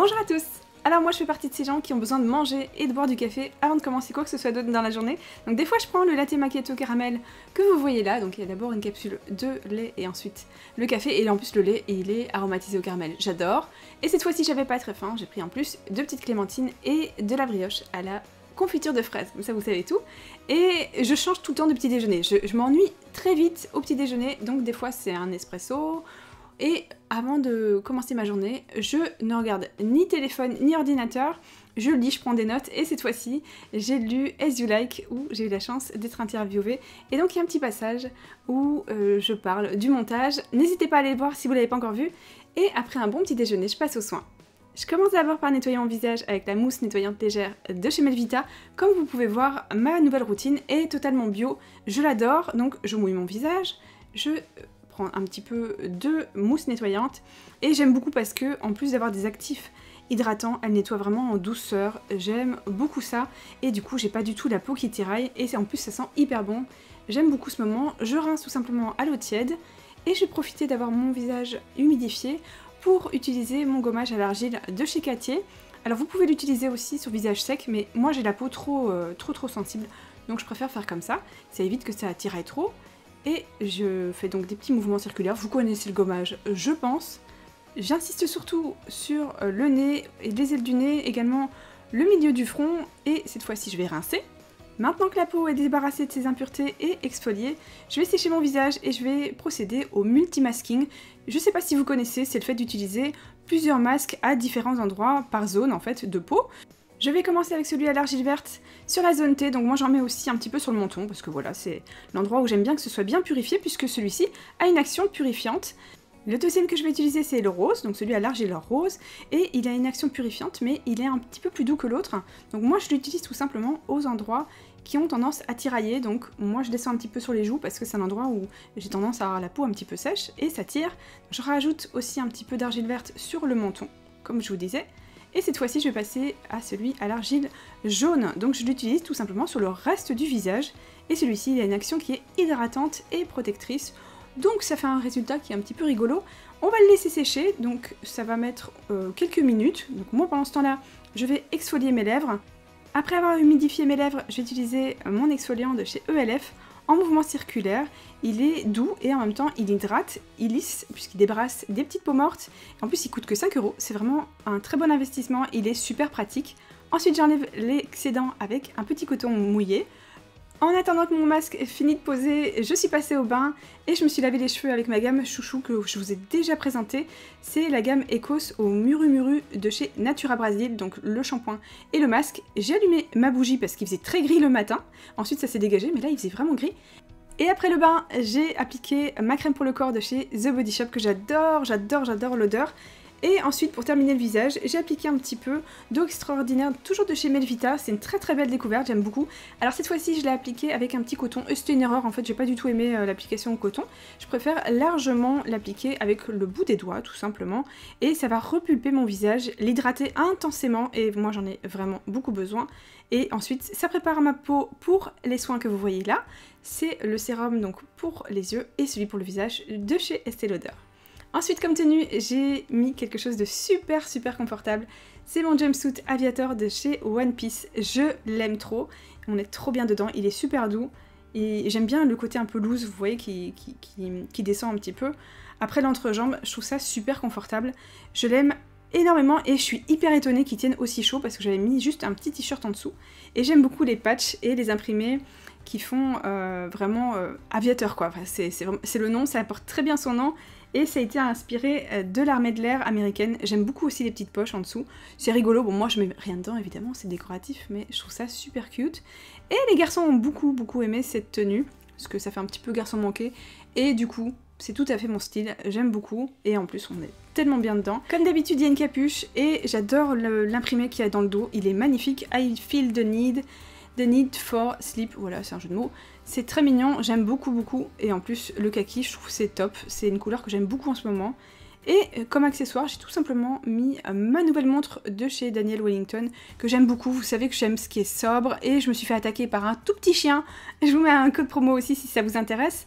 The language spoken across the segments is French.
Bonjour à tous. Alors moi je fais partie de ces gens qui ont besoin de manger et de boire du café avant de commencer quoi que ce soit d'autre dans la journée. Donc des fois je prends le latte macchiato caramel que vous voyez là, donc il y a d'abord une capsule de lait et ensuite le café, et là en plus le lait il est aromatisé au caramel, j'adore. Et cette fois-ci j'avais pas très faim, j'ai pris en plus 2 petites clémentines et de la brioche à la confiture de fraises, comme ça vous savez tout. Et je change tout le temps de petit déjeuner, je m'ennuie très vite au petit déjeuner, donc des fois c'est un espresso. Et avant de commencer ma journée, je ne regarde ni téléphone ni ordinateur, je lis, je prends des notes, et cette fois-ci, j'ai lu As You Like, où j'ai eu la chance d'être interviewée. Et donc il y a un petit passage où je parle du montage, n'hésitez pas à aller le voir si vous ne l'avez pas encore vu. Et après un bon petit déjeuner, je passe aux soins. Je commence d'abord par nettoyer mon visage avec la mousse nettoyante légère de chez Melvita. Comme vous pouvez voir, ma nouvelle routine est totalement bio, je l'adore, donc je mouille mon visage, je prends un petit peu de mousse nettoyante, et j'aime beaucoup parce que en plus d'avoir des actifs hydratants, elle nettoie vraiment en douceur, j'aime beaucoup ça, et du coup j'ai pas du tout la peau qui tiraille, et en plus ça sent hyper bon, j'aime beaucoup ce moment. Je rince tout simplement à l'eau tiède, et je vais profiter d'avoir mon visage humidifié pour utiliser mon gommage à l'argile de chez Cartier. Alors vous pouvez l'utiliser aussi sur visage sec, mais moi j'ai la peau trop sensible, donc je préfère faire comme ça évite que ça tiraille trop. Et je fais donc des petits mouvements circulaires, vous connaissez le gommage, je pense. J'insiste surtout sur le nez et les ailes du nez, également le milieu du front, et cette fois-ci je vais rincer. Maintenant que la peau est débarrassée de ses impuretés et exfoliée, je vais sécher mon visage et je vais procéder au multimasking. Je sais pas si vous connaissez, c'est le fait d'utiliser plusieurs masques à différents endroits par zone en fait de peau. Je vais commencer avec celui à l'argile verte sur la zone T, donc moi j'en mets aussi un petit peu sur le menton, parce que voilà, c'est l'endroit où j'aime bien que ce soit bien purifié, puisque celui-ci a une action purifiante. Le deuxième que je vais utiliser c'est le rose, donc celui à l'argile rose, et il a une action purifiante, mais il est un petit peu plus doux que l'autre. Donc moi je l'utilise tout simplement aux endroits qui ont tendance à tirailler, donc moi je descends un petit peu sur les joues, parce que c'est un endroit où j'ai tendance à avoir la peau un petit peu sèche, et ça tire. Je rajoute aussi un petit peu d'argile verte sur le menton, comme je vous disais. Et cette fois-ci, je vais passer à celui à l'argile jaune. Donc je l'utilise tout simplement sur le reste du visage. Et celui-ci, il a une action qui est hydratante et protectrice. Donc ça fait un résultat qui est un petit peu rigolo. On va le laisser sécher, donc ça va mettre quelques minutes. Donc moi, pendant ce temps-là, je vais exfolier mes lèvres. Après avoir humidifié mes lèvres, je vais utiliser mon exfoliant de chez ELF en mouvement circulaire. Il est doux et en même temps il hydrate, il lisse puisqu'il débarrasse des petites peaux mortes. En plus il coûte que 5 €, c'est vraiment un très bon investissement, il est super pratique. Ensuite j'enlève l'excédent avec un petit coton mouillé. En attendant que mon masque ait fini de poser, je suis passée au bain et je me suis lavé les cheveux avec ma gamme chouchou que je vous ai déjà présentée. C'est la gamme Ecos au Muru Muru de chez Natura Brasil, donc le shampoing et le masque. J'ai allumé ma bougie parce qu'il faisait très gris le matin, ensuite ça s'est dégagé, mais là il faisait vraiment gris. Et après le bain, j'ai appliqué ma crème pour le corps de chez The Body Shop que j'adore, j'adore l'odeur. Et ensuite, pour terminer le visage, j'ai appliqué un petit peu d'eau extraordinaire, toujours de chez Melvita. C'est une très belle découverte, j'aime beaucoup. Alors cette fois-ci, je l'ai appliqué avec un petit coton. C'était une erreur, en fait, j'ai pas du tout aimé l'application au coton. Je préfère largement l'appliquer avec le bout des doigts, tout simplement. Et ça va repulper mon visage, l'hydrater intensément. Et moi, j'en ai vraiment beaucoup besoin. Et ensuite, ça prépare ma peau pour les soins que vous voyez là. C'est le sérum donc pour les yeux et celui pour le visage de chez Estée Lauder. Ensuite, comme tenue, j'ai mis quelque chose de super confortable. C'est mon jumpsuit aviateur de chez One Piece. Je l'aime trop. On est trop bien dedans. Il est super doux. Et j'aime bien le côté un peu loose, vous voyez, qui descend un petit peu. Après l'entrejambe, je trouve ça super confortable. Je l'aime énormément et je suis hyper étonnée qu'il tienne aussi chaud parce que j'avais mis juste un petit t-shirt en dessous. Et j'aime beaucoup les patchs et les imprimés qui font vraiment aviateur, quoi. Enfin, c'est le nom, ça apporte très bien son nom. Et ça a été inspiré de l'armée de l'air américaine. J'aime beaucoup aussi les petites poches en dessous. C'est rigolo, bon moi je mets rien dedans évidemment, c'est décoratif, mais je trouve ça super cute. Et les garçons ont beaucoup aimé cette tenue, parce que ça fait un petit peu garçon manqué. Et du coup, c'est tout à fait mon style, j'aime beaucoup. Et en plus on est tellement bien dedans. Comme d'habitude il y a une capuche, et j'adore l'imprimé qu'il y a dans le dos. Il est magnifique, I feel the need for sleep, voilà c'est un jeu de mots. C'est très mignon, j'aime beaucoup, et en plus le kaki je trouve c'est top, c'est une couleur que j'aime beaucoup en ce moment. Et comme accessoire, j'ai tout simplement mis ma nouvelle montre de chez Daniel Wellington, que j'aime beaucoup, vous savez que j'aime ce qui est sobre, et je me suis fait attaquer par un tout petit chien. Je vous mets un code promo aussi si ça vous intéresse.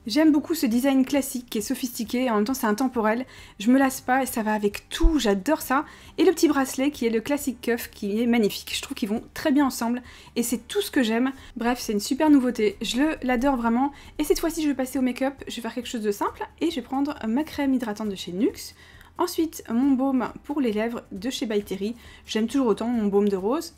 J'aime beaucoup ce design classique qui est sophistiqué, et en même temps c'est intemporel, je me lasse pas et ça va avec tout, j'adore ça. Et le petit bracelet qui est le classic cuff qui est magnifique, je trouve qu'ils vont très bien ensemble et c'est tout ce que j'aime. Bref, c'est une super nouveauté, je l'adore vraiment. Et cette fois-ci je vais passer au make-up, je vais faire quelque chose de simple et je vais prendre ma crème hydratante de chez NYX. Ensuite mon baume pour les lèvres de chez By Terry, j'aime toujours autant mon baume de rose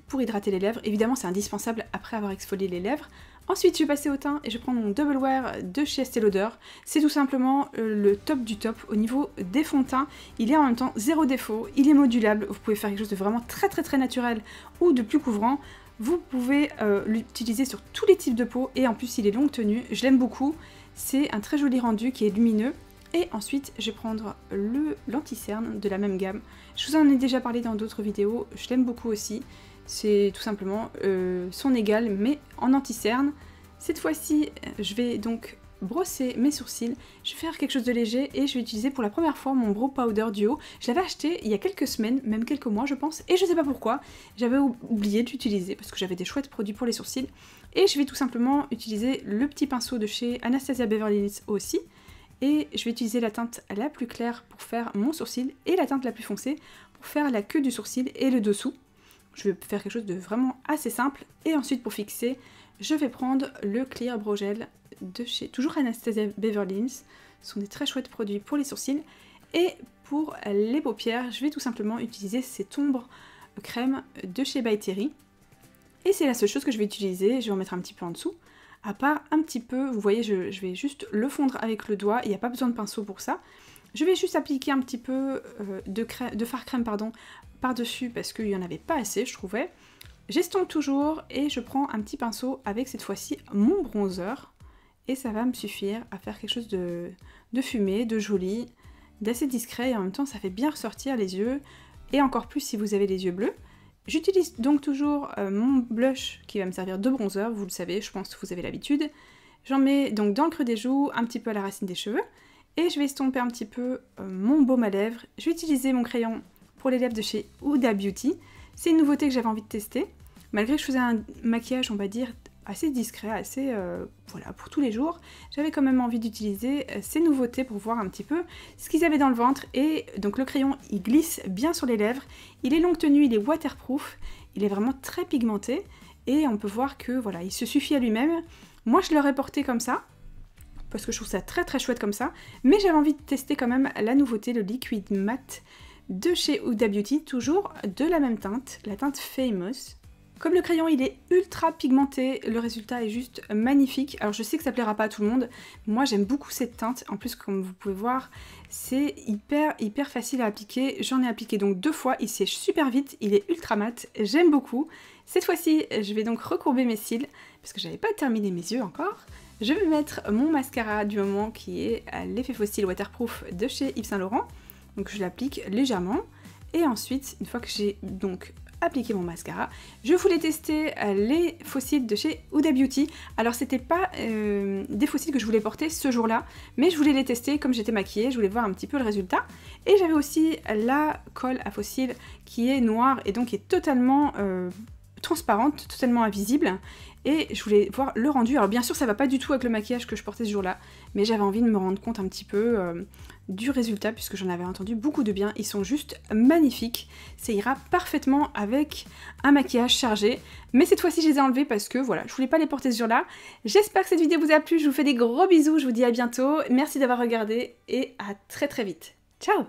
pour hydrater les lèvres, évidemment c'est indispensable après avoir exfolié les lèvres. Ensuite, je vais passer au teint et je prends mon Double Wear de chez Estée Lauder. C'est tout simplement le top du top au niveau des fonds de teint. Il est en même temps zéro défaut, il est modulable, vous pouvez faire quelque chose de vraiment très naturel ou de plus couvrant. Vous pouvez l'utiliser sur tous les types de peau et en plus il est longue tenue, je l'aime beaucoup. C'est un très joli rendu qui est lumineux. Et ensuite, je vais prendre l'anti-cerne de la même gamme. Je vous en ai déjà parlé dans d'autres vidéos, je l'aime beaucoup aussi. C'est tout simplement son égal mais en anti-cerne. Cette fois-ci, je vais donc brosser mes sourcils. Je vais faire quelque chose de léger et je vais utiliser pour la première fois mon Brow Powder Duo. Je l'avais acheté il y a quelques semaines, même quelques mois je pense, et je sais pas pourquoi. J'avais oublié de l'utiliser parce que j'avais des chouettes produits pour les sourcils. Et je vais tout simplement utiliser le petit pinceau de chez Anastasia Beverly Hills aussi. Et je vais utiliser la teinte la plus claire pour faire mon sourcil et la teinte la plus foncée pour faire la queue du sourcil et le dessous. Je vais faire quelque chose de vraiment assez simple. Et ensuite pour fixer, je vais prendre le Clear Brow Gel de chez toujours Anastasia Beverly Hills. Ce sont des très chouettes produits pour les sourcils. Et pour les paupières, je vais tout simplement utiliser cette ombre crème de chez By Terry. Et c'est la seule chose que je vais utiliser. Je vais en mettre un petit peu en dessous. À part un petit peu, vous voyez, je vais juste le fondre avec le doigt. Il n'y a pas besoin de pinceau pour ça. Je vais juste appliquer un petit peu de fard crème par-dessus parce qu'il n'y en avait pas assez, je trouvais. J'estompe toujours et je prends un petit pinceau avec cette fois-ci mon bronzer. Et ça va me suffire à faire quelque chose de fumé, de joli, d'assez discret. Et en même temps, ça fait bien ressortir les yeux. Et encore plus si vous avez les yeux bleus. J'utilise donc toujours mon blush qui va me servir de bronzer. Vous le savez, je pense que vous avez l'habitude. J'en mets donc dans le creux des joues, un petit peu à la racine des cheveux. Et je vais estomper un petit peu mon baume à lèvres. Je vais utiliser mon crayon pour les lèvres de chez Huda Beauty. C'est une nouveauté que j'avais envie de tester. Malgré que je faisais un maquillage, on va dire, assez discret, assez voilà, pour tous les jours, j'avais quand même envie d'utiliser ces nouveautés pour voir un petit peu ce qu'ils avaient dans le ventre. Et donc le crayon, il glisse bien sur les lèvres. Il est longue tenue, il est waterproof. Il est vraiment très pigmenté. Et on peut voir que voilà, il se suffit à lui-même. Moi, je l'aurais porté comme ça, parce que je trouve ça très chouette comme ça, mais j'avais envie de tester quand même la nouveauté, le Liquid Matte de chez Huda Beauty, toujours de la même teinte, la teinte Famous. Comme le crayon il est ultra pigmenté, le résultat est juste magnifique. Alors je sais que ça plaira pas à tout le monde, moi j'aime beaucoup cette teinte, en plus comme vous pouvez voir, c'est hyper facile à appliquer. J'en ai appliqué donc 2 fois, il sèche super vite, il est ultra mat, j'aime beaucoup. Cette fois-ci, je vais donc recourber mes cils, parce que j'avais pas terminé mes yeux encore. Je vais mettre mon mascara du moment qui est l'effet faux cils waterproof de chez Yves Saint Laurent. Donc je l'applique légèrement. Et ensuite, une fois que j'ai donc appliqué mon mascara, je voulais tester les faux cils de chez Huda Beauty. Alors c'était pas des faux cils que je voulais porter ce jour-là, mais je voulais les tester comme j'étais maquillée, je voulais voir un petit peu le résultat. Et j'avais aussi la colle à faux cils qui est noire et donc qui est totalement transparente, totalement invisible. Et je voulais voir le rendu. Alors bien sûr ça va pas du tout avec le maquillage que je portais ce jour-là, mais j'avais envie de me rendre compte un petit peu du résultat puisque j'en avais entendu beaucoup de bien. Ils sont juste magnifiques. Ça ira parfaitement avec un maquillage chargé. Mais cette fois-ci je les ai enlevés parce que voilà, je voulais pas les porter ce jour-là. J'espère que cette vidéo vous a plu. Je vous fais des gros bisous. Je vous dis à bientôt. Merci d'avoir regardé et à très vite. Ciao!